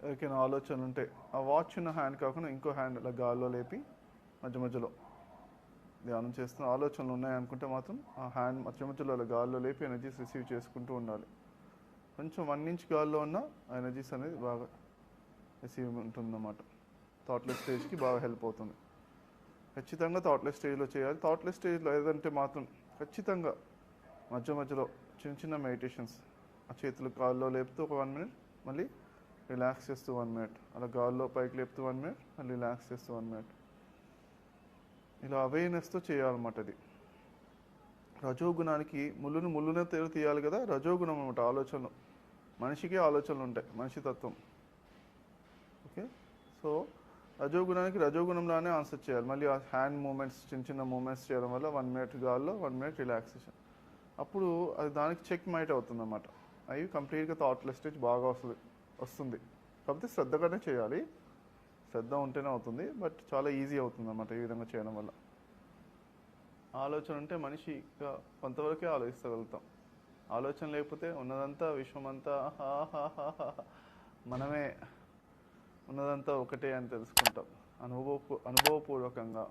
ఎవరికైనా ఆలోచనలు ఉంటే ఆ వాచ్ ఉన్న హ్యాండ్ కాకుండా ఇంకో హ్యాండ్ ఇలా గాల్లో లేపి మధ్య మధ్యలో ధ్యానం చేస్తున్న ఆలోచనలు ఉన్నాయనుకుంటే మాత్రం ఆ హ్యాండ్ మధ్య మధ్యలో అలా గాల్లో లేపి ఎనర్జీస్ రిసీవ్ చేసుకుంటూ ఉండాలి. కొంచెం 1 ఇంచ్ గాల్లో ఉన్న ఆ ఎనర్జీస్ అనేది బాగా రిసీవ్ ఉంటుందన్నమాట. థాట్లెస్ స్టేజ్కి బాగా హెల్ప్ అవుతుంది. ఖచ్చితంగా థాట్లెస్ స్టేజ్లో చేయాలి. థాట్లెస్ స్టేజ్లో ఏదంటే మాత్రం ఖచ్చితంగా మధ్య మధ్యలో చిన్న చిన్న మెడిటేషన్స్, ఆ చేతులు కాల్లో లేపుతూ ఒక 1 మినిట్, మళ్ళీ రిలాక్స్ చేస్తూ 1 మినిట్, అలా గాల్లో పైకి లేపుతూ 1 మినిట్, మళ్ళీ రిలాక్స్ చేస్తూ 1 మినిట్, ఇలా అవేర్నెస్తో చేయాలన్నమాట. అది రజోగుణానికి ముళ్ళునే తీయాలి కదా, రజోగుణం అనమాట. ఆలోచనలు, మనిషికే ఆలోచనలు ఉంటాయి, మనిషి తత్వం. ఓకే, సో రజోగుణానికి రజోగుణంలానే ఆన్సర్ చేయాలి. మళ్ళీ ఆ హ్యాండ్ మూమెంట్స్, చిన్న చిన్న మూమెంట్స్ చేయడం వల్ల 1 మినిట్ గాల్లో 1 మినిట్ రిలాక్సేషన్. అప్పుడు అది దానికి చెక్ మైట్ అవుతుంది అన్నమాట. అవి కంప్లీట్గా థాట్లెస్ స్టేజ్ బాగా వస్తుంది. కాకపోతే శ్రద్ధగానే చేయాలి, శ్రద్ధ ఉంటేనే అవుతుంది. బట్ చాలా ఈజీ అవుతుంది అన్నమాట ఈ విధంగా చేయడం వల్ల. ఆలోచన ఉంటే మనిషి కొంతవరకే ఆలోచించగలుగుతాం. ఆలోచన లేకపోతే ఉన్నదంతా విశ్వమంతా మనమే, ఉన్నదంతా ఒకటే అని తెలుసుకుంటాం అనుభవపూర్వకంగా.